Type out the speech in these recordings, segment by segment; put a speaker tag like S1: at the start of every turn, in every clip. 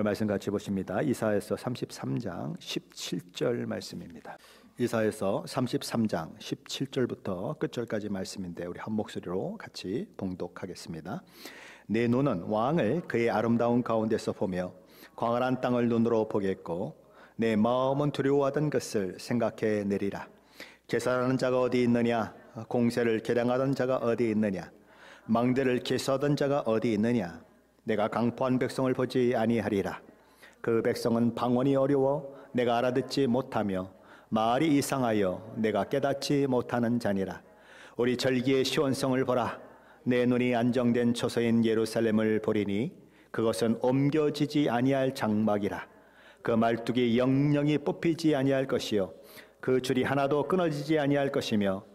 S1: 말씀 같이 보십니다. 이사야서 33장 17절 말씀입니다. 이사야서 33장 17절부터 끝절까지 말씀인데 우리 한 목소리로 같이 봉독하겠습니다. 내 눈은 왕을 그의 아름다운 가운데서 보며 광활한 땅을 눈으로 보겠고 내 마음은 두려워하던 것을 생각해 내리라. 계산하는 자가 어디 있느냐? 공세를 계량하던 자가 어디 있느냐? 망대를 계수하던 자가 어디 있느냐? 내가 강포한 백성을 보지 아니하리라. 그 백성은 방언이 어려워 내가 알아듣지 못하며 말이 이상하여 내가 깨닫지 못하는 자니라. 우리 절기의 시원성을 보라. 내 눈이 안정된 초소인 예루살렘을 보리니 그것은 옮겨지지 아니할 장막이라. 그 말뚝이 영영이 뽑히지 아니할 것이요 그 줄이 하나도 끊어지지 아니할 것이며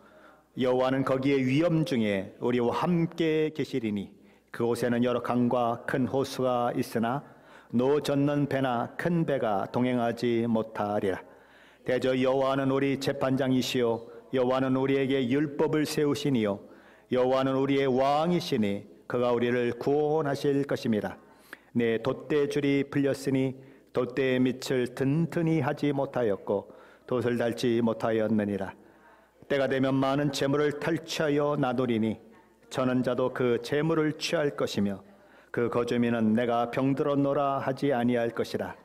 S1: 여호와는 거기에 위엄 중에 우리와 함께 계시리니 그곳에는 여러 강과 큰 호수가 있으나 노 젓는 배나 큰 배가 동행하지 못하리라. 대저 여호와는 우리 재판장이시요 여호와는 우리에게 율법을 세우시니요 여호와는 우리의 왕이시니 그가 우리를 구원하실 것임이라. 내 돛대 줄이 풀렸으니 돛대의 밑을 튼튼히 하지 못하였고 돛을 달지 못하였느니라. 때가 되면 많은 재물을 탈취하여 나누리니 저는 자도 그 재물을 취할 것이며 그 거주민은 내가 병들었노라 하지 아니할 것이라.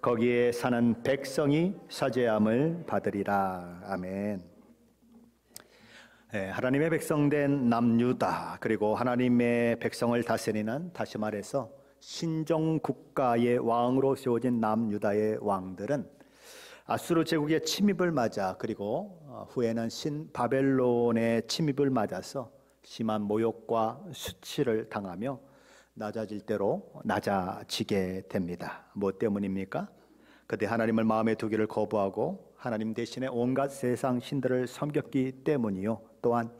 S1: 거기에 사는 백성이 사죄함을 받으리라. 아멘. 하나님의 백성된 남유다 그리고 하나님의 백성을 다스리는, 다시 말해서 신정국가의 왕으로 세워진 남유다의 왕들은 아수르 제국의 침입을 맞아 그리고 후에는 신바벨론의 침입을 맞아서 심한 모욕과 수치를 당하며 낮아질 대로 낮아지게 됩니다. 무엇 때문입니까? 그때 하나님을 마음에 두기를 거부하고 하나님 대신에 온갖 세상 신들을 섬겼기 때문이요, 또한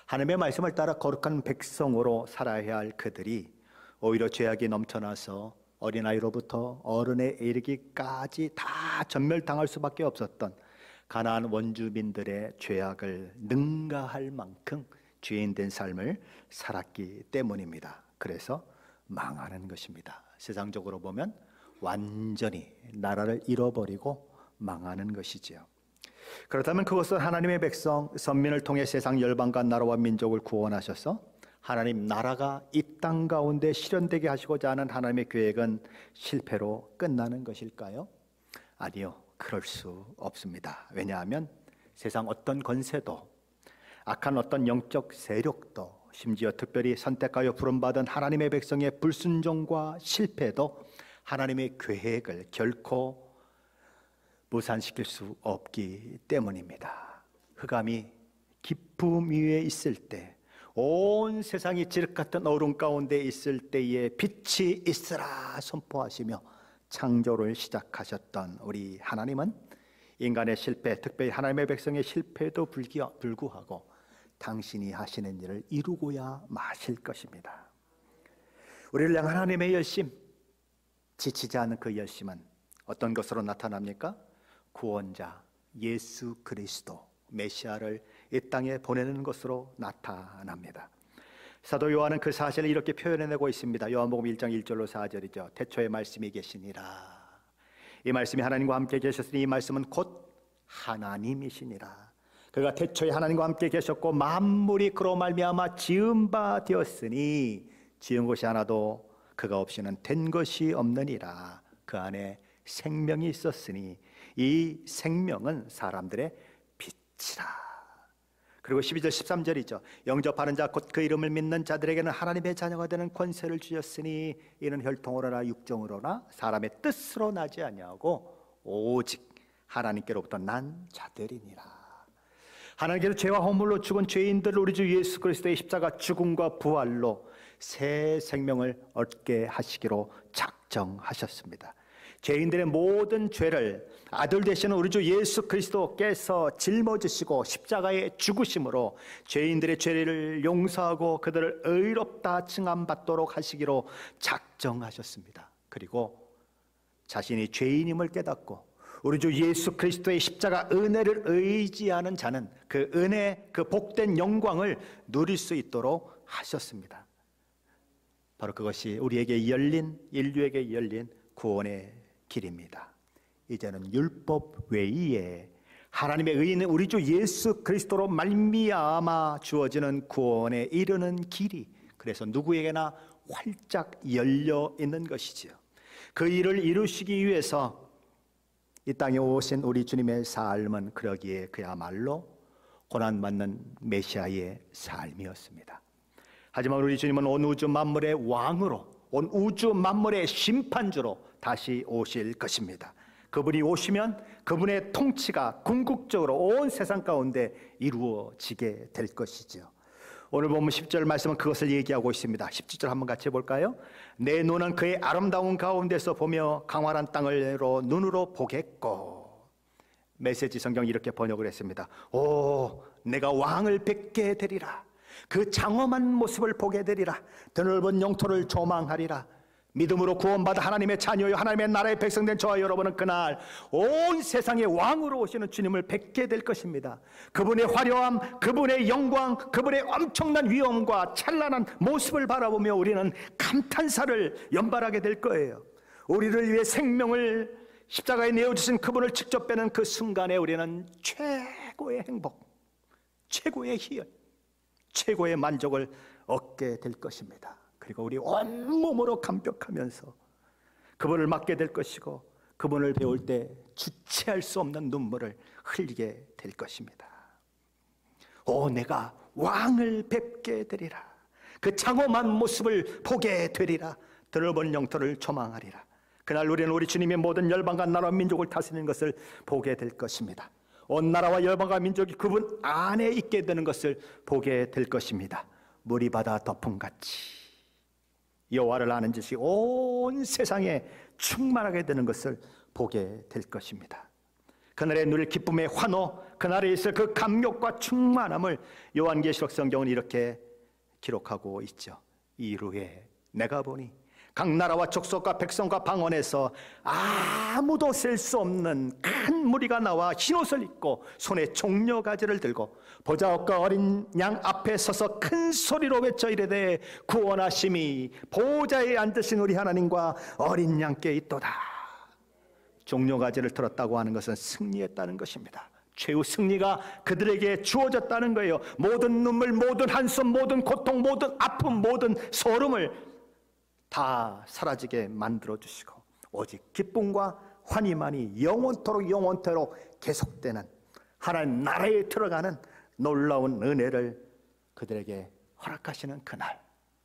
S1: 하나님의 말씀을 따라 거룩한 백성으로 살아야 할 그들이 오히려 죄악이 넘쳐나서 어린아이로부터 어른에 이르기까지 다 전멸당할 수밖에 없었던 가나안 원주민들의 죄악을 능가할 만큼 죄인된 삶을 살았기 때문입니다. 그래서 망하는 것입니다. 세상적으로 보면 완전히 나라를 잃어버리고 망하는 것이지요. 그렇다면 그것은 하나님의 백성 선민을 통해 세상 열방과 나라와 민족을 구원하셔서 하나님 나라가 이 땅 가운데 실현되게 하시고자 하는 하나님의 계획은 실패로 끝나는 것일까요? 아니요, 그럴 수 없습니다. 왜냐하면 세상 어떤 권세도, 악한 어떤 영적 세력도, 심지어 특별히 선택하여 부름받은 하나님의 백성의 불순종과 실패도 하나님의 계획을 결코 무산시킬 수 없기 때문입니다. 흑암이 깊음 위에 있을 때, 온 세상이 지륵 같은 어둠 가운데 있을 때에 빛이 있으라 선포하시며 창조를 시작하셨던 우리 하나님은 인간의 실패, 특별히 하나님의 백성의 실패에도 불구하고 당신이 하시는 일을 이루고야 마실 것입니다. 우리를 향한 하나님의 열심, 지치지 않은 그 열심은 어떤 것으로 나타납니까? 구원자 예수 그리스도 메시아를 이 땅에 보내는 것으로 나타납니다. 사도 요한은 그 사실을 이렇게 표현해내고 있습니다. 요한복음 1장 1절로 4절이죠. 태초에 말씀이 계시니라. 이 말씀이 하나님과 함께 계셨으니 이 말씀은 곧 하나님이시니라. 그가 태초에 하나님과 함께 계셨고 만물이 그로 말미암아 지은 바 되었으니 지은 것이 하나도 그가 없이는 된 것이 없느니라. 그 안에 생명이 있었으니 이 생명은 사람들의 빛이라. 그리고 12절 13절이죠. 영접하는 자 곧 그 이름을 믿는 자들에게는 하나님의 자녀가 되는 권세를 주셨으니 이는 혈통으로나 육정으로나 사람의 뜻으로 나지 아니하고 오직 하나님께로부터 난 자들이니라. 하나님께서 죄와 허물로 죽은 죄인들을 우리 주 예수 그리스도의 십자가 죽음과 부활로 새 생명을 얻게 하시기로 작정하셨습니다. 죄인들의 모든 죄를 아들 되시는 우리 주 예수 그리스도께서 짊어지시고 십자가에 죽으심으로 죄인들의 죄를 용서하고 그들을 의롭다 칭함받도록 하시기로 작정하셨습니다. 그리고 자신이 죄인임을 깨닫고 우리 주 예수 그리스도의 십자가 은혜를 의지하는 자는 그 은혜, 그 복된 영광을 누릴 수 있도록 하셨습니다. 바로 그것이 우리에게 열린, 인류에게 열린 구원의 길입니다. 이제는 율법 외에 하나님의 의인 우리 주 예수 그리스도로 말미암아 주어지는 구원에 이르는 길이, 그래서 누구에게나 활짝 열려 있는 것이지요. 그 일을 이루시기 위해서 이 땅에 오신 우리 주님의 삶은 그러기에 그야말로 고난받는 메시아의 삶이었습니다. 하지만 우리 주님은 온 우주 만물의 왕으로, 온 우주 만물의 심판주로 다시 오실 것입니다. 그분이 오시면 그분의 통치가 궁극적으로 온 세상 가운데 이루어지게 될 것이죠. 오늘 보면 10절 말씀은 그것을 얘기하고 있습니다. 17절 한번 같이 볼까요? 내 눈은 그의 아름다운 가운데서 보며 강활한 땅을로 눈으로 보겠고. 메시지 성경 이렇게 번역을 했습니다. 오, 내가 왕을 뵙게 되리라. 그 장엄한 모습을 보게 되리라. 드넓은 영토를 조망하리라. 믿음으로 구원받아 하나님의 자녀요 하나님의 나라의 백성된 저와 여러분은 그날 온 세상의 왕으로 오시는 주님을 뵙게 될 것입니다. 그분의 화려함, 그분의 영광, 그분의 엄청난 위엄과 찬란한 모습을 바라보며 우리는 감탄사를 연발하게 될 거예요. 우리를 위해 생명을 십자가에 내어주신 그분을 직접 뵈는 그 순간에 우리는 최고의 행복, 최고의 희열, 최고의 만족을 얻게 될 것입니다. 그리고 우리 온몸으로 감격하면서 그분을 맞게 될 것이고, 그분을 배울 때 주체할 수 없는 눈물을 흘리게 될 것입니다. 오, 내가 왕을 뵙게 되리라. 그 장엄한 모습을 보게 되리라. 드넓은 영토를 조망하리라. 그날 우리는 우리 주님의 모든 열방과 나라와 민족을 다스리는 것을 보게 될 것입니다. 온 나라와 열방과 민족이 그분 안에 있게 되는 것을 보게 될 것입니다. 물이 바다 덮음같이 여호와를 아는 지식이 온 세상에 충만하게 되는 것을 보게 될 것입니다. 그날에 누릴 기쁨의 환호, 그날에 있을 그 감격과 충만함을 요한계시록 성경은 이렇게 기록하고 있죠. 이후에 내가 보니 각 나라와 족속과 백성과 방언에서 아무도 셀 수 없는 큰 무리가 나와 흰옷을 입고 손에 종려가지를 들고 보좌업과 어린 양 앞에 서서 큰 소리로 외쳐 이르되 구원하심이 보좌에 앉으신 우리 하나님과 어린 양께 있도다. 종려가지를 들었다고 하는 것은 승리했다는 것입니다. 최후 승리가 그들에게 주어졌다는 거예요. 모든 눈물, 모든 한숨, 모든 고통, 모든 아픔, 모든 소름을 다 사라지게 만들어주시고 오직 기쁨과 환희만이 영원토록 계속되는 하나님 나라에 들어가는 놀라운 은혜를 그들에게 허락하시는 그날,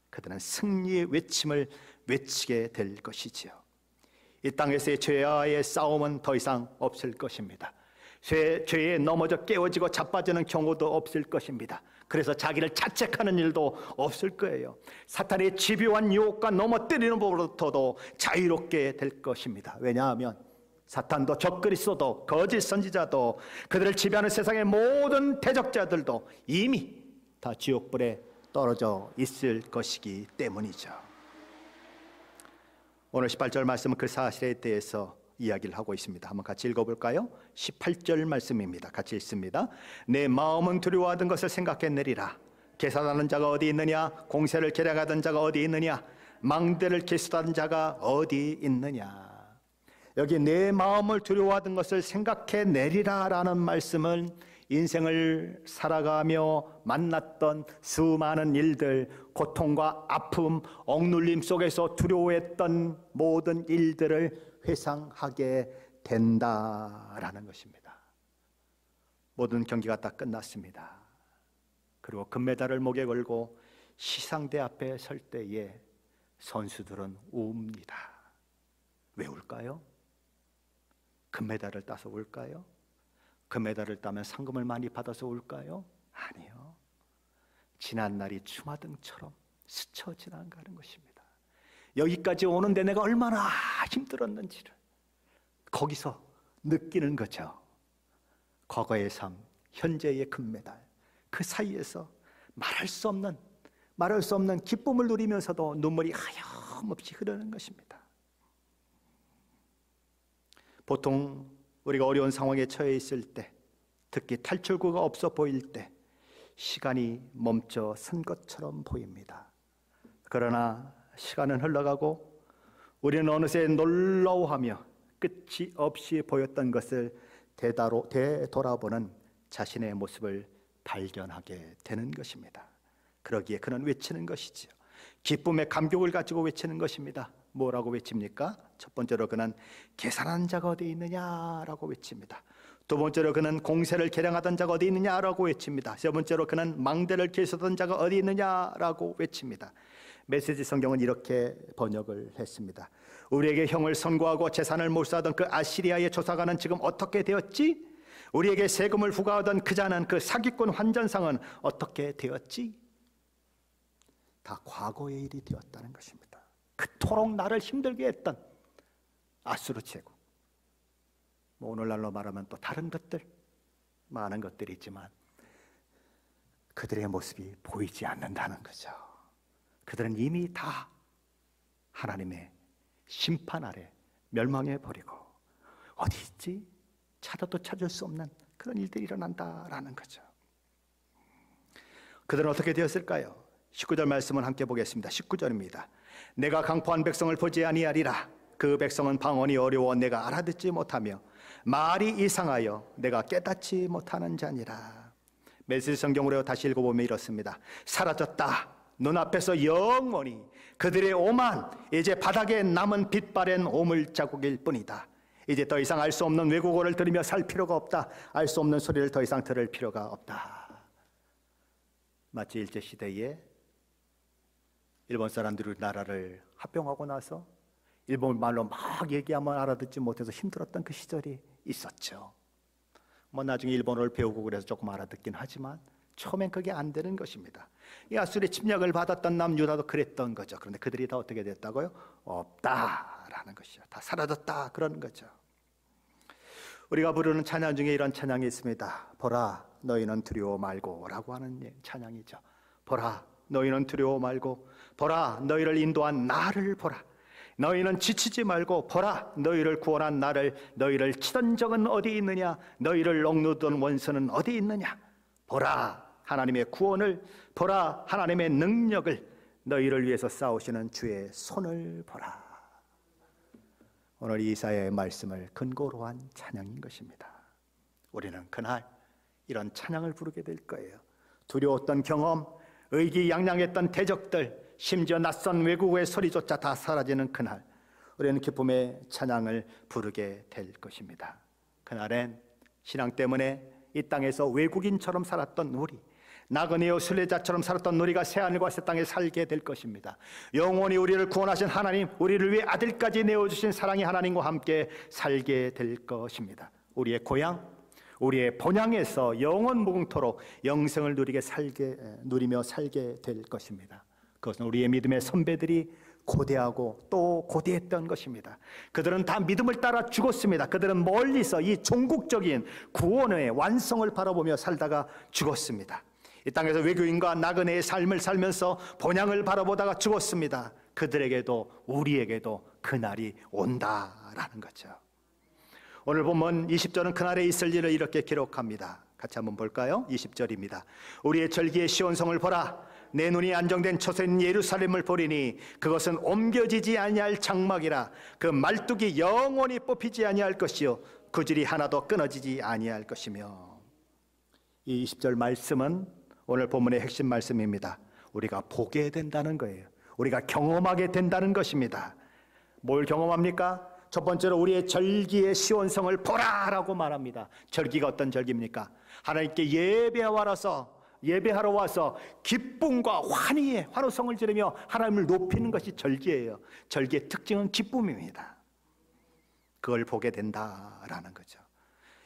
S1: 그들은 승리의 외침을 외치게 될 것이지요. 이 땅에서의 죄와의 싸움은 더 이상 없을 것입니다. 죄에 넘어져 깨어지고 자빠지는 경우도 없을 것입니다. 그래서 자기를 자책하는 일도 없을 거예요. 사탄의 집요한 유혹과 넘어뜨리는 법으로부터도 자유롭게 될 것입니다. 왜냐하면 사탄도 적그리스도도 거짓 선지자도 그들을 지배하는 세상의 모든 대적자들도 이미 다 지옥불에 떨어져 있을 것이기 때문이죠. 오늘 18절 말씀은 그 사실에 대해서 이야기를 하고 있습니다. 한번 같이 읽어볼까요? 18절 말씀입니다. 같이 읽습니다. 내 마음은 두려워하던 것을 생각해내리라. 계산하는 자가 어디 있느냐? 공세를 계량하던 자가 어디 있느냐? 망대를 계수하던 자가 어디 있느냐? 여기 내 마음을 두려워하던 것을 생각해내리라 라는 말씀은 인생을 살아가며 만났던 수많은 일들, 고통과 아픔, 억눌림 속에서 두려워했던 모든 일들을 회상하게 된다라는 것입니다. 모든 경기가 다 끝났습니다. 그리고 금메달을 목에 걸고 시상대 앞에 설 때에 선수들은 웁니다. 왜 울까요? 금메달을 따서 울까요? 금메달을 따면 상금을 많이 받아서 울까요? 아니요. 지난 날이 주마등처럼 스쳐 지나가는 것입니다. 여기까지 오는데 내가 얼마나 힘들었는지를 거기서 느끼는 거죠. 과거의 삶, 현재의 금메달, 그 사이에서 말할 수 없는 기쁨을 누리면서도 눈물이 하염없이 흐르는 것입니다. 보통 우리가 어려운 상황에 처해 있을 때, 특히 탈출구가 없어 보일 때 시간이 멈춰 선 것처럼 보입니다. 그러나 시간은 흘러가고 우리는 어느새 놀라워하며 끝이 없이 보였던 것을 되돌아보는 자신의 모습을 발견하게 되는 것입니다. 그러기에 그는 외치는 것이지요. 기쁨의 감격을 가지고 외치는 것입니다. 뭐라고 외칩니까? 첫 번째로 그는 계산하는 자가 어디 있느냐라고 외칩니다. 두 번째로 그는 공세를 계량하던 자가 어디 있느냐라고 외칩니다. 세 번째로 그는 망대를 계수하던 자가 어디 있느냐라고 외칩니다. 메시지 성경은 이렇게 번역을 했습니다. 우리에게 형을 선고하고 재산을 몰수하던 그 아시리아의 조사관은 지금 어떻게 되었지? 우리에게 세금을 부과하던 그 자는, 그 사기꾼 환전상은 어떻게 되었지? 다 과거의 일이 되었다는 것입니다. 그토록 나를 힘들게 했던 아수르 제국, 오늘날로 말하면 또 다른 것들, 많은 것들이 있지만 그들의 모습이 보이지 않는다는 거죠. 그들은 이미 다 하나님의 심판 아래 멸망해 버리고 어디 있지? 찾아도 찾을 수 없는 그런 일들이 일어난다라는 거죠. 그들은 어떻게 되었을까요? 19절 말씀을 함께 보겠습니다. 19절입니다. 내가 강포한 백성을 보지 아니하리라. 그 백성은 방언이 어려워 내가 알아듣지 못하며 말이 이상하여 내가 깨닫지 못하는 자니라. 메시지 성경으로 다시 읽어보면 이렇습니다. 사라졌다. 눈앞에서 영원히 그들의 오만 이제 바닥에 남은 빛바랜 오물 자국일 뿐이다. 이제 더 이상 알 수 없는 외국어를 들으며 살 필요가 없다. 알 수 없는 소리를 더 이상 들을 필요가 없다. 마치 일제시대에 일본 사람들이 나라를 합병하고 나서 일본 말로 막 얘기하면 알아듣지 못해서 힘들었던 그 시절이 있었죠. 나중에 일본어를 배우고 그래서 조금 알아듣긴 하지만 처음엔 그게 안 되는 것입니다. 이 아수르의 침략을 받았던 남유다도 그랬던 거죠. 그런데 그들이 다 어떻게 됐다고요? 없다라는 것이죠. 다 사라졌다 그런 거죠. 우리가 부르는 찬양 중에 이런 찬양이 있습니다. 보라 너희는 두려워 말고 라고 하는 찬양이죠. 보라 너희는 두려워 말고, 보라 너희를 인도한 나를 보라. 너희는 지치지 말고 보라 너희를 구원한 나를. 너희를 치던 적은 어디 있느냐? 너희를 억누르던 원수는 어디 있느냐? 보라 하나님의 구원을, 보라 하나님의 능력을, 너희를 위해서 싸우시는 주의 손을 보라. 오늘 이사야의 말씀을 근거로 한 찬양인 것입니다. 우리는 그날 이런 찬양을 부르게 될 거예요. 두려웠던 경험, 의기양양했던 대적들, 심지어 낯선 외국어의 소리조차 다 사라지는 그날, 우리는 기쁨의 찬양을 부르게 될 것입니다. 그날엔 신앙 때문에 이 땅에서 외국인처럼 살았던 우리, 나그네요 순례자처럼 살았던 우리가 새하늘과 새 땅에 살게 될 것입니다. 영원히 우리를 구원하신 하나님, 우리를 위해 아들까지 내어주신 사랑의 하나님과 함께 살게 될 것입니다. 우리의 고향, 우리의 본향에서 영원 무궁토록 영생을 누리며 살게 될 것입니다. 그것은 우리의 믿음의 선배들이 고대하고 또 고대했던 것입니다. 그들은 다 믿음을 따라 죽었습니다. 그들은 멀리서 이 종국적인 구원의 완성을 바라보며 살다가 죽었습니다. 이 땅에서 외교인과 나그네의 삶을 살면서 본향을 바라보다가 죽었습니다. 그들에게도 우리에게도 그날이 온다라는 거죠. 오늘 보면 20절은 그날에 있을 일을 이렇게 기록합니다. 같이 한번 볼까요? 20절입니다. 우리의 절기의 시온성을 보라. 내 눈이 안정된 처소인 예루살렘을 보리니 그것은 옮겨지지 아니할 장막이라. 그 말뚝이 영원히 뽑히지 아니할 것이요 구질이 하나도 끊어지지 아니할 것이며. 이 20절 말씀은 오늘 본문의 핵심 말씀입니다. 우리가 보게 된다는 거예요. 우리가 경험하게 된다는 것입니다. 뭘 경험합니까? 첫 번째로 우리의 절기의 시온성을 보라라고 말합니다. 절기가 어떤 절기입니까? 하나님께 예배하러 와서 기쁨과 환희의 환호성을 지르며 하나님을 높이는 것이 절기예요. 절기의 특징은 기쁨입니다. 그걸 보게 된다라는 거죠.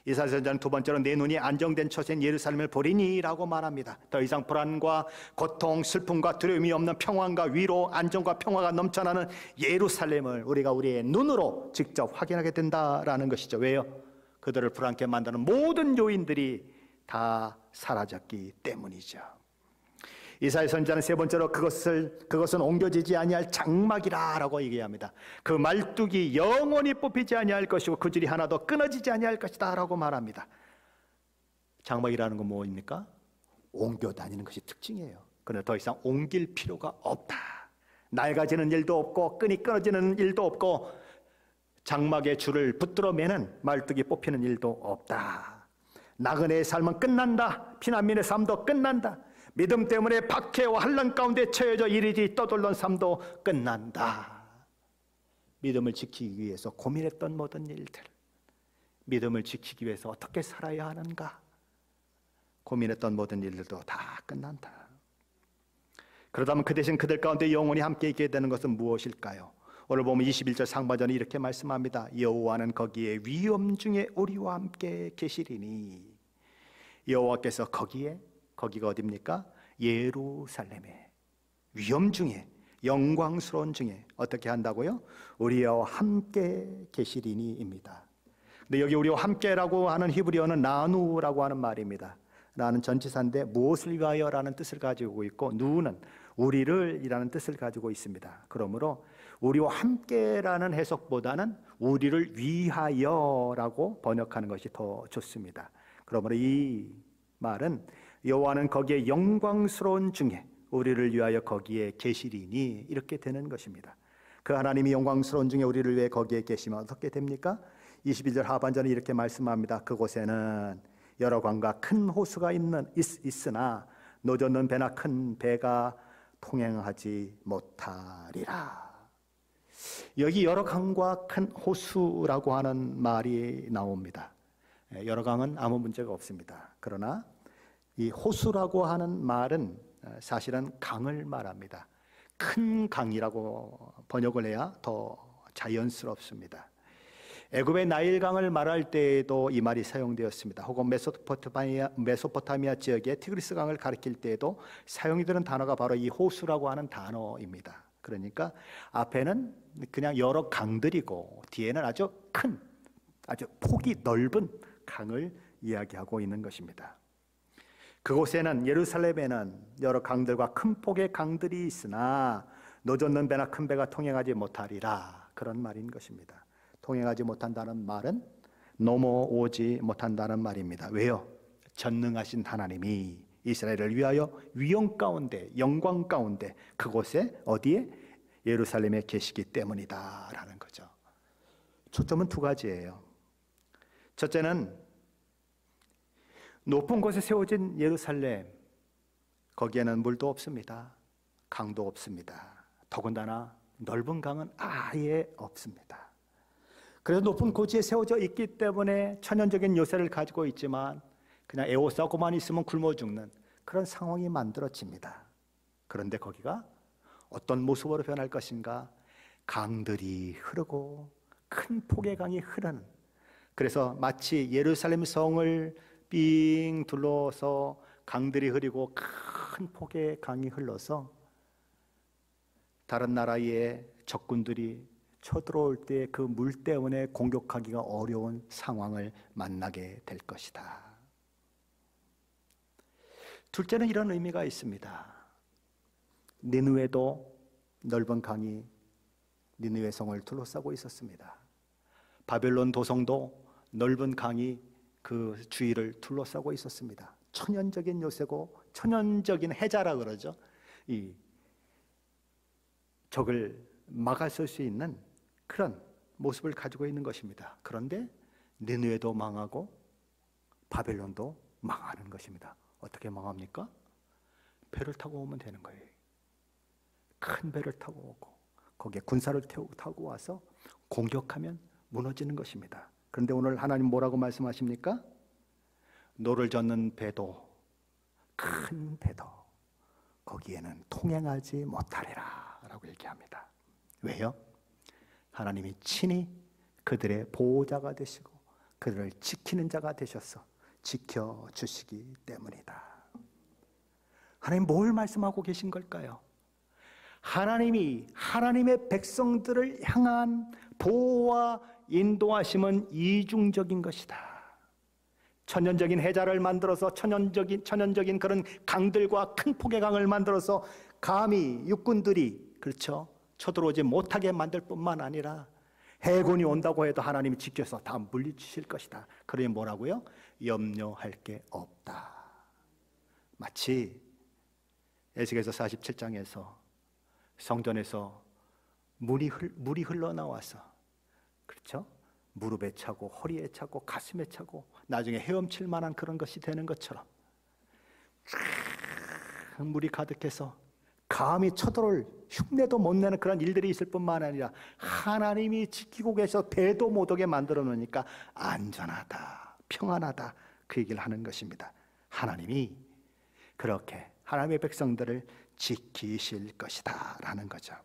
S1: 이사야 선지자는 두 번째로 내 눈이 안정된 처소인 예루살렘을 보리니 라고 말합니다. 더 이상 불안과 고통, 슬픔과 두려움이 없는 평안과 위로, 안정과 평화가 넘쳐나는 예루살렘을 우리가 우리의 눈으로 직접 확인하게 된다라는 것이죠. 왜요? 그들을 불안케 만드는 모든 요인들이 다 사라졌기 때문이죠. 이사야 선지자는 세 번째로 그것은 옮겨지지 아니할 장막이라라고 얘기합니다. 그 말뚝이 영원히 뽑히지 아니할 것이고 그 줄이 하나도 끊어지지 아니할 것이다라고 말합니다. 장막이라는 건 뭐입니까? 옮겨 다니는 것이 특징이에요. 그러나 더 이상 옮길 필요가 없다. 낡아지는 일도 없고 끈이 끊어지는 일도 없고 장막에 줄을 붙들어 매는 말뚝이 뽑히는 일도 없다. 나그네의 삶은 끝난다. 피난민의 삶도 끝난다. 믿음 때문에 박해와 환난 가운데 처해져 이리저리 떠돌던 삶도 끝난다. 믿음을 지키기 위해서 고민했던 모든 일들, 믿음을 지키기 위해서 어떻게 살아야 하는가 고민했던 모든 일들도 다 끝난다. 그러다면 그 대신 그들 가운데 영원히 함께 있게 되는 것은 무엇일까요? 오늘 보면 21절 상반절이 이렇게 말씀합니다. 여호와는 거기에 위엄 중에 우리와 함께 계시리니. 여호와께서 거기가 어디입니까? 예루살렘에 위엄 중에 영광스러운 중에 어떻게 한다고요? 우리와 함께 계시리니입니다. 근데 여기 우리와 함께라고 하는 히브리어는 나누라고 하는 말입니다. 나는 전치사인데 무엇을 위하여라는 뜻을 가지고 있고 누는 우리를 이라는 뜻을 가지고 있습니다. 그러므로 우리와 함께라는 해석보다는 우리를 위하여라고 번역하는 것이 더 좋습니다. 그러므로 이 말은 여호와는 거기에 영광스러운 중에 우리를 위하여 거기에 계시리니 이렇게 되는 것입니다. 그 하나님이 영광스러운 중에 우리를 위해 거기에 계시면 어떻게 됩니까? 22절 하반절에 이렇게 말씀합니다. 그곳에는 여러 강과 큰 호수가 있으나 노젓는 배나 큰 배가 통행하지 못하리라. 여기 여러 강과 큰 호수라고 하는 말이 나옵니다. 여러 강은 아무 문제가 없습니다. 그러나 이 호수라고 하는 말은 사실은 강을 말합니다. 큰 강이라고 번역을 해야 더 자연스럽습니다. 애굽의 나일강을 말할 때에도 이 말이 사용되었습니다. 혹은 메소포타미아 지역의 티그리스 강을 가리킬 때에도 사용이 되는 단어가 바로 이 호수라고 하는 단어입니다. 그러니까 앞에는 그냥 여러 강들이고 뒤에는 아주 큰, 아주 폭이 넓은 강을 이야기하고 있는 것입니다. 그곳에는 예루살렘에는 여러 강들과 큰 폭의 강들이 있으나 노젓는 배나 큰 배가 통행하지 못하리라, 그런 말인 것입니다. 통행하지 못한다는 말은 넘어오지 못한다는 말입니다. 왜요? 전능하신 하나님이 이스라엘을 위하여 위엄 가운데 영광 가운데 그곳에 어디에? 예루살렘에 계시기 때문이다 라는 거죠. 초점은 두 가지예요. 첫째는 높은 곳에 세워진 예루살렘, 거기에는 물도 없습니다. 강도 없습니다. 더군다나 넓은 강은 아예 없습니다. 그래서 높은 고지에 세워져 있기 때문에 천연적인 요새를 가지고 있지만 그냥 에워싸고만 있으면 굶어 죽는 그런 상황이 만들어집니다. 그런데 거기가 어떤 모습으로 변할 것인가? 강들이 흐르고 큰 폭의 강이 흐르는, 그래서 마치 예루살렘 성을 삥 둘러서 강들이 흐르고 큰 폭의 강이 흘러서 다른 나라의 적군들이 쳐들어올 때 그 물 때문에 공격하기가 어려운 상황을 만나게 될 것이다. 둘째는 이런 의미가 있습니다. 니느웨도 넓은 강이 니느웨 성을 둘러싸고 있었습니다. 바벨론 도성도 넓은 강이 그 주위를 둘러싸고 있었습니다. 천연적인 요새고 천연적인 해자라 그러죠. 이 적을 막아설 수 있는 그런 모습을 가지고 있는 것입니다. 그런데 니느웨도 망하고 바벨론도 망하는 것입니다. 어떻게 망합니까? 배를 타고 오면 되는 거예요. 큰 배를 타고 오고 거기에 군사를 타고 와서 공격하면 무너지는 것입니다. 그런데 오늘 하나님 뭐라고 말씀하십니까? 노를 젓는 배도 큰 배도 거기에는 통행하지 못하리라 라고 얘기합니다. 왜요? 하나님이 친히 그들의 보호자가 되시고 그들을 지키는 자가 되셔서 지켜주시기 때문이다. 하나님 뭘 말씀하고 계신 걸까요? 하나님이 하나님의 백성들을 향한 보호와 인도하심은 이중적인 것이다. 천연적인 해자를 만들어서 천연적인 그런 강들과 큰 폭의 강을 만들어서 감히 육군들이 그렇죠 쳐들어오지 못하게 만들 뿐만 아니라 해군이 온다고 해도 하나님이 지켜서 다 물리치실 것이다. 그러니 뭐라고요? 염려할 게 없다. 마치 에스겔서 47장에서 성전에서 물이 흘러나와서, 그렇죠? 무릎에 차고 허리에 차고 가슴에 차고 나중에 헤엄칠 만한 그런 것이 되는 것처럼 물이 가득해서 감히 쳐들어올 흉내도 못 내는 그런 일들이 있을 뿐만 아니라 하나님이 지키고 계셔서 배도 못 오게 만들어 놓으니까 안전하다, 평안하다, 그 얘기를 하는 것입니다. 하나님이 그렇게 하나님의 백성들을 지키실 것이다 라는 거죠.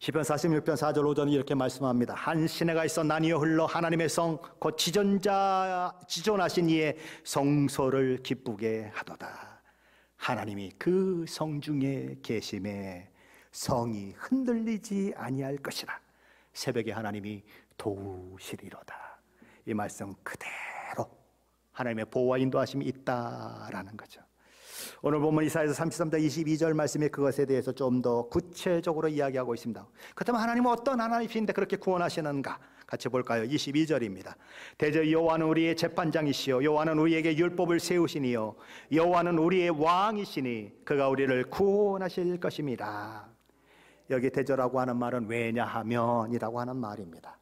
S1: 시편 46편 4절 5절은 이렇게 말씀합니다. 한 시내가 있어 나뉘어 흘러 하나님의 성 곧 지존하신 이의 성소를 기쁘게 하도다. 하나님이 그 성 중에 계심에 성이 흔들리지 아니할 것이라. 새벽에 하나님이 도우시리로다. 이 말씀 그대로 하나님의 보호와 인도하심이 있다라는 거죠. 오늘 본문 이사야서 33장 22절 말씀이 그것에 대해서 좀 더 구체적으로 이야기하고 있습니다. 그렇다면 하나님은 어떤 하나님이신데 그렇게 구원하시는가? 같이 볼까요? 22절입니다. 대저 여호와는 우리의 재판장이시요 여호와는 우리에게 율법을 세우시니요 여호와는 우리의 왕이시니 그가 우리를 구원하실 것입니다. 여기 대저라고 하는 말은 왜냐하면이라고 하는 말입니다.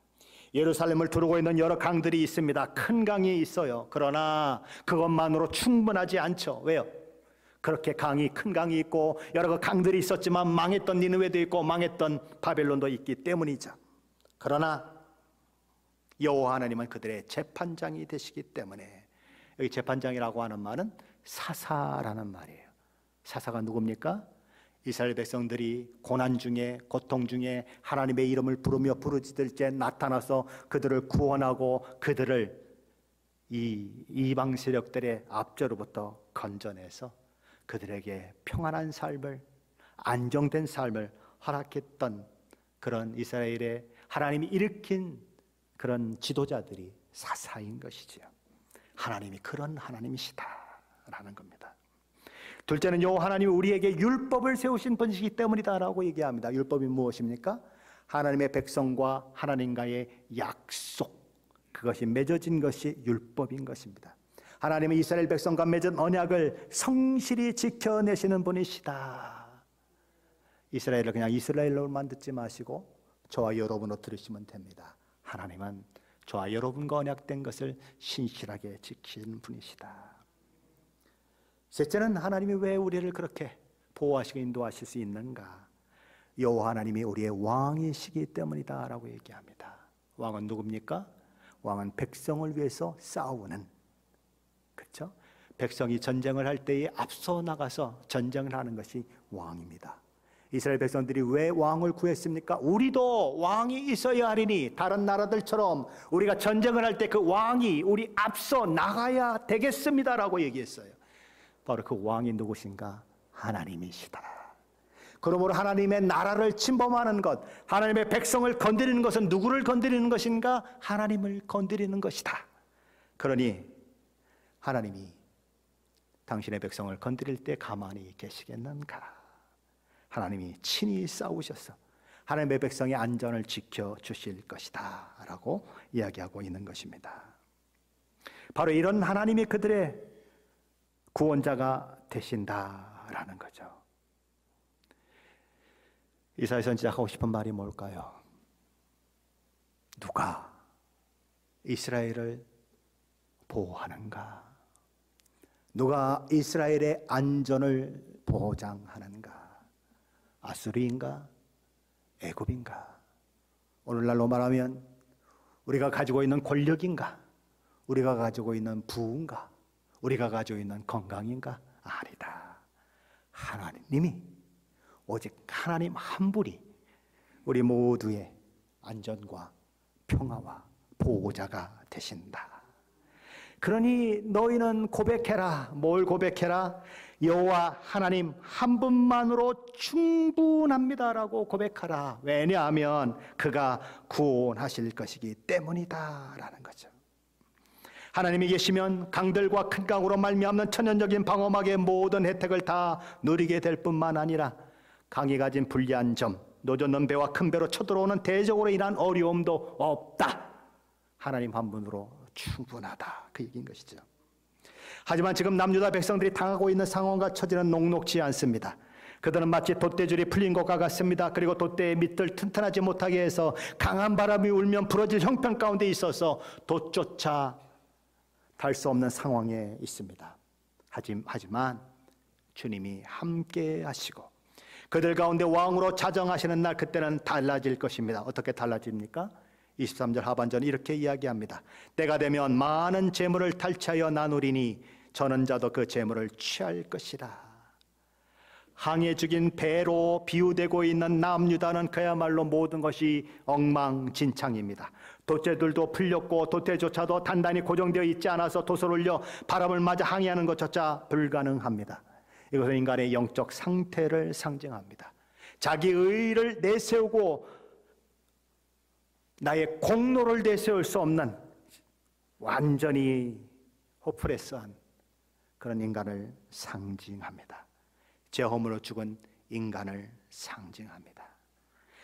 S1: 예루살렘을 두르고 있는 여러 강들이 있습니다. 큰 강이 있어요. 그러나 그것만으로 충분하지 않죠. 왜요? 그렇게 큰 강이 있고 여러 강들이 있었지만 망했던 니느웨도 있고 망했던 바벨론도 있기 때문이죠. 그러나 여호와 하나님은 그들의 재판장이 되시기 때문에, 여기 재판장이라고 하는 말은 사사라는 말이에요. 사사가 누굽니까? 이스라엘 백성들이 고난 중에 고통 중에 하나님의 이름을 부르며 부르짖을 때 나타나서 그들을 구원하고 그들을 이 이방 세력들의 압제로부터 건져내서 그들에게 평안한 삶을, 안정된 삶을 허락했던 그런 이스라엘의 하나님이 일으킨 그런 지도자들이 사사인 것이지요. 하나님이 그런 하나님이시다라는 겁니다. 둘째는 여호와 하나님이 우리에게 율법을 세우신 분이시기 때문이다라고 얘기합니다. 율법이 무엇입니까? 하나님의 백성과 하나님과의 약속, 그것이 맺어진 것이 율법인 것입니다. 하나님은 이스라엘 백성과 맺은 언약을 성실히 지켜내시는 분이시다. 이스라엘을 그냥 이스라엘로만 듣지 마시고 저와 여러분으로 들으시면 됩니다. 하나님은 저와 여러분과 언약된 것을 신실하게 지키는 분이시다. 셋째는 하나님이 왜 우리를 그렇게 보호하시고 인도하실 수 있는가? 여호와 하나님이 우리의 왕이시기 때문이다 라고 얘기합니다. 왕은 누굽니까? 왕은 백성을 위해서 싸우는, 그렇죠? 백성이 전쟁을 할 때에 앞서 나가서 전쟁을 하는 것이 왕입니다. 이스라엘 백성들이 왜 왕을 구했습니까? 우리도 왕이 있어야 하리니 다른 나라들처럼 우리가 전쟁을 할 때 그 왕이 우리 앞서 나가야 되겠습니다라고 얘기했어요. 바로 그 왕이 누구신가? 하나님이시다. 그러므로 하나님의 나라를 침범하는 것, 하나님의 백성을 건드리는 것은 누구를 건드리는 것인가? 하나님을 건드리는 것이다. 그러니 하나님이 당신의 백성을 건드릴 때 가만히 계시겠는가? 하나님이 친히 싸우셔서 하나님의 백성의 안전을 지켜주실 것이다 라고 이야기하고 있는 것입니다. 바로 이런 하나님이 그들의 구원자가 되신다라는 거죠. 이사야 선지자가 하고 싶은 말이 뭘까요? 누가 이스라엘을 보호하는가? 누가 이스라엘의 안전을 보장하는가? 아수리인가? 애굽인가? 오늘날로 말하면 우리가 가지고 있는 권력인가? 우리가 가지고 있는 부인가? 우리가 가지고 있는 건강인가? 아니다. 하나님이, 오직 하나님 한 분이 우리 모두의 안전과 평화와 보호자가 되신다. 그러니 너희는 고백해라. 뭘 고백해라? 여호와 하나님 한 분만으로 충분합니다라고 고백하라. 왜냐하면 그가 구원하실 것이기 때문이다라는 거죠. 하나님이 계시면 강들과 큰 강으로 말미암는 천연적인 방어막의 모든 혜택을 다 누리게 될 뿐만 아니라 강이 가진 불리한 점, 노젓는 배와 큰 배로 쳐들어오는 대적으로 인한 어려움도 없다. 하나님 한 분으로 충분하다, 그 얘기인 것이죠. 하지만 지금 남유다 백성들이 당하고 있는 상황과 처지는 녹록지 않습니다. 그들은 마치 돛대줄이 풀린 것과 같습니다. 그리고 돛대의 밑을 튼튼하지 못하게 해서 강한 바람이 울면 부러질 형편 가운데 있어서 돛조차 달 수 없는 상황에 있습니다. 하지만 주님이 함께 하시고 그들 가운데 왕으로 자정하시는 날, 그때는 달라질 것입니다. 어떻게 달라집니까? 23절 하반절은 이렇게 이야기합니다. 때가 되면 많은 재물을 탈취하여 나누리니 저는 자도 그 재물을 취할 것이라. 항해 중인 배로 비유되고 있는 남유다는 그야말로 모든 것이 엉망진창입니다. 돛대들도 풀렸고 돛대조차도 단단히 고정되어 있지 않아서 돛을 올려 바람을 맞아 항해하는 것조차 불가능합니다. 이것은 인간의 영적 상태를 상징합니다. 자기 의의를 내세우고 나의 공로를 내세울 수 없는 완전히 호프레스한 그런 인간을 상징합니다. 죄허물로 죽은 인간을 상징합니다.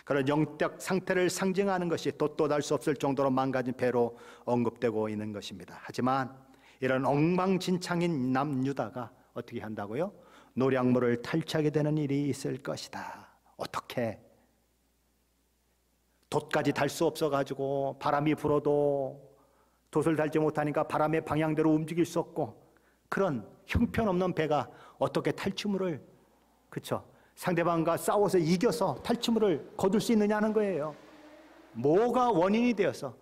S1: 그런 영적 상태를 상징하는 것이 돛도 달 수 없을 정도로 망가진 배로 언급되고 있는 것입니다. 하지만 이런 엉망진창인 남유다가 어떻게 한다고요? 노량물을 탈취하게 되는 일이 있을 것이다. 어떻게? 돛까지 달 수 없어가지고 바람이 불어도 돛을 달지 못하니까 바람의 방향대로 움직일 수 없고, 그런 형편없는 배가 어떻게 탈취물을, 그쵸? 상대방과 싸워서 이겨서 탈취물을 거둘 수 있느냐는 거예요. 뭐가 원인이 되어서?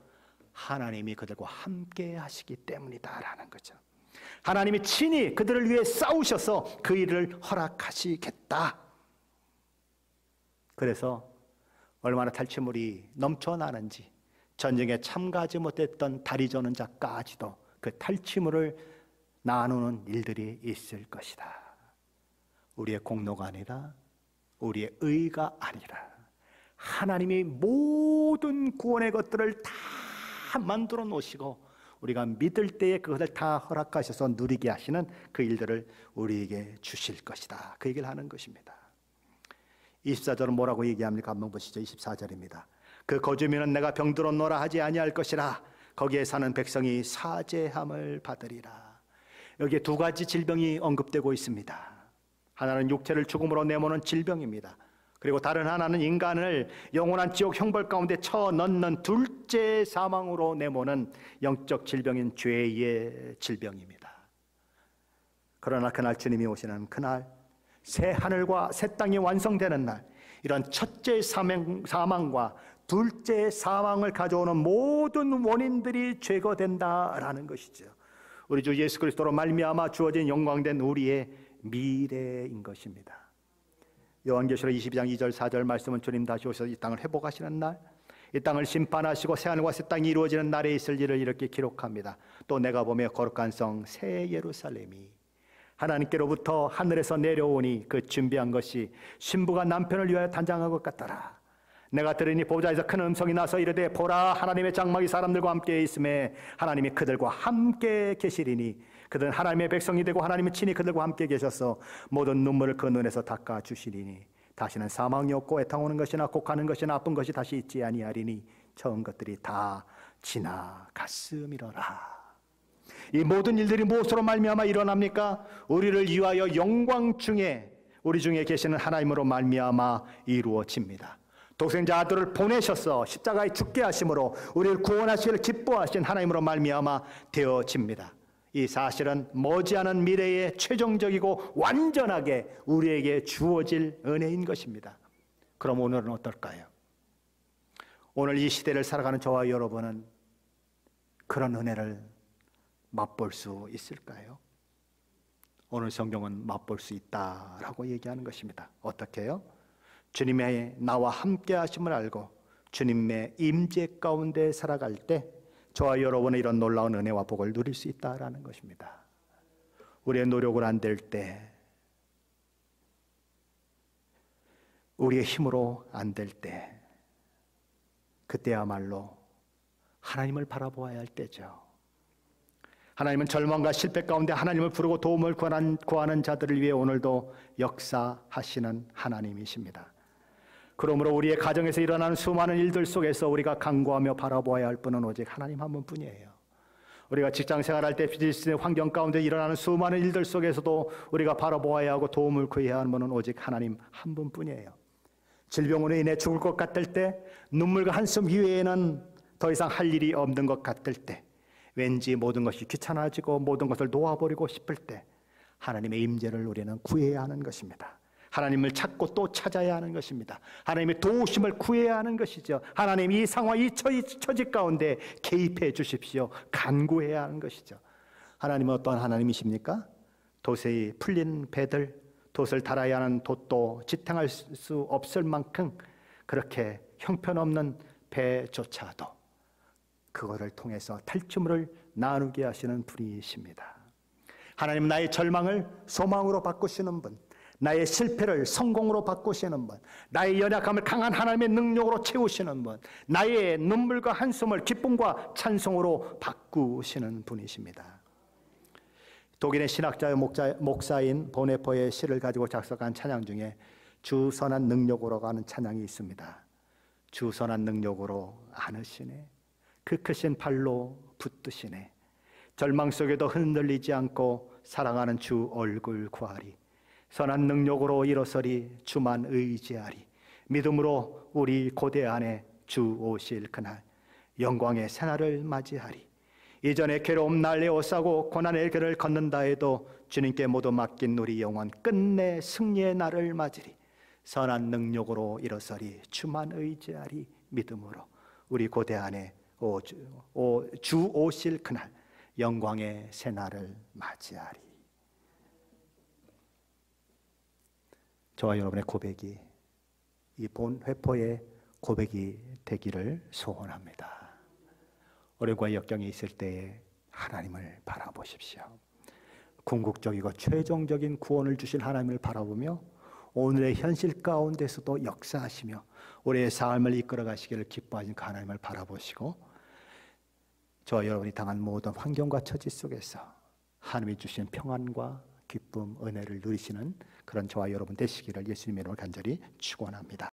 S1: 하나님이 그들과 함께 하시기 때문이다라는 거죠. 하나님이 친히 그들을 위해 싸우셔서 그 일을 허락하시겠다. 그래서 얼마나 탈취물이 넘쳐나는지, 전쟁에 참가하지 못했던 다리 저는 자까지도 그 탈취물을 나누는 일들이 있을 것이다. 우리의 공로가 아니라, 우리의 의가 아니라 하나님이 모든 구원의 것들을 다 만들어 놓으시고 우리가 믿을 때에 그것을 다 허락하셔서 누리게 하시는 그 일들을 우리에게 주실 것이다. 그 얘기를 하는 것입니다. 24절은 뭐라고 얘기합니까? 한번 보시죠. 24절입니다. 그 거주민은 내가 병들었노라 하지 아니할 것이라. 거기에 사는 백성이 사죄함을 받으리라. 여기에 두 가지 질병이 언급되고 있습니다. 하나는 육체를 죽음으로 내모는 질병입니다. 그리고 다른 하나는 인간을 영원한 지옥 형벌 가운데 쳐넣는 둘째 사망으로 내모는 영적 질병인 죄의 질병입니다. 그러나 그날 주님이 오시는 그날, 새 하늘과 새 땅이 완성되는 날, 이런 첫째 사망과 둘째 사망을 가져오는 모든 원인들이 제거된다라는 것이죠. 우리 주 예수 그리스도로 말미암아 주어진 영광된 우리의 미래인 것입니다. 요한계시록 22장 2절 4절 말씀은 주님 다시 오셔서 이 땅을 회복하시는 날, 이 땅을 심판하시고 새하늘과 새 땅이 이루어지는 날에 있을 일을 이렇게 기록합니다. 또 내가 보며 거룩한 성 새 예루살렘이 하나님께로부터 하늘에서 내려오니 그 준비한 것이 신부가 남편을 위하여 단장한 것 같더라. 내가 들으니 보좌에서 큰 음성이 나서 이르되 보라, 하나님의 장막이 사람들과 함께 있음에 하나님이 그들과 함께 계시리니 그들은 하나님의 백성이 되고 하나님이 친히 그들과 함께 계셔서 모든 눈물을 그 눈에서 닦아 주시리니 다시는 사망이 없고 애탕 오는 것이나 곡하는 것이나 아픈 것이 다시 있지 아니하리니 처음 것들이 다 지나갔음이로라. 이 모든 일들이 무엇으로 말미암아 일어납니까? 우리를 위하여 영광 중에 우리 중에 계시는 하나님으로 말미암아 이루어집니다. 독생자 아들을 보내셔서 십자가에 죽게 하심으로 우리를 구원하시기를 기뻐하신 하나님으로 말미암아 되어집니다. 이 사실은 머지않은 미래에 최종적이고 완전하게 우리에게 주어질 은혜인 것입니다. 그럼 오늘은 어떨까요? 오늘 이 시대를 살아가는 저와 여러분은 그런 은혜를 맛볼 수 있을까요? 오늘 성경은 맛볼 수 있다라고 얘기하는 것입니다. 어떻게 해요? 주님의 나와 함께 하심을 알고 주님의 임재 가운데 살아갈 때 저와 여러분의 이런 놀라운 은혜와 복을 누릴 수 있다라는 것입니다. 우리의 노력을 안 될 때, 우리의 힘으로 안 될 때, 그때야말로 하나님을 바라보아야 할 때죠. 하나님은 절망과 실패 가운데 하나님을 부르고 도움을 구하는 자들을 위해 오늘도 역사하시는 하나님이십니다. 그러므로 우리의 가정에서 일어나는 수많은 일들 속에서 우리가 간구하며 바라보아야 할 분은 오직 하나님 한 분뿐이에요. 우리가 직장 생활할 때 비즈니스 환경 가운데 일어나는 수많은 일들 속에서도 우리가 바라보아야 하고 도움을 구해야 하는 분은 오직 하나님 한 분뿐이에요. 질병으로 인해 죽을 것 같을 때, 눈물과 한숨 이외에는 더 이상 할 일이 없는 것 같을 때, 왠지 모든 것이 귀찮아지고 모든 것을 놓아버리고 싶을 때 하나님의 임재를 우리는 구해야 하는 것입니다. 하나님을 찾고 또 찾아야 하는 것입니다. 하나님의 도우심을 구해야 하는 것이죠. 하나님 이 상황, 이 처지 가운데 개입해 주십시오. 간구해야 하는 것이죠. 하나님은 어떤 하나님이십니까? 도저히 풀린 배들, 돛을 달아야 하는 돛도 지탱할 수 없을 만큼 그렇게 형편없는 배조차도 그거를 통해서 탈취물을 나누게 하시는 분이십니다. 하나님은 나의 절망을 소망으로 바꾸시는 분, 나의 실패를 성공으로 바꾸시는 분, 나의 연약함을 강한 하나님의 능력으로 채우시는 분, 나의 눈물과 한숨을 기쁨과 찬송으로 바꾸시는 분이십니다. 독일의 신학자의 목사인 보네포의 시를 가지고 작성한 찬양 중에 주 선한 능력으로 가는 찬양이 있습니다. 주 선한 능력으로 안으시네, 그 크신 발로 붙드시네, 절망 속에도 흔들리지 않고 사랑하는 주 얼굴 구하리, 선한 능력으로 일어서리 주만 의지하리, 믿음으로 우리 고대 안에 주 오실 그날 영광의 새날을 맞이하리. 이전에 괴로움 날 에워싸고 고난의 길을 걷는다 해도 주님께 모두 맡긴 우리 영혼 끝내 승리의 날을 맞으리. 선한 능력으로 일어서리 주만 의지하리, 믿음으로 우리 고대 안에 주 오실 그날 영광의 새날을 맞이하리. 저와 여러분의 고백이 이 본 회포의 고백이 되기를 소원합니다. 어려움과 역경이 있을 때에 하나님을 바라보십시오. 궁극적이고 최종적인 구원을 주실 하나님을 바라보며 오늘의 현실 가운데서도 역사하시며 우리의 삶을 이끌어 가시기를 기뻐하신 그 하나님을 바라보시고 저와 여러분이 당한 모든 환경과 처지 속에서 하나님이 주신 평안과 기쁨, 은혜를 누리시는 그런 저와 여러분 되시기를 예수님의 이름으로 간절히 축원합니다.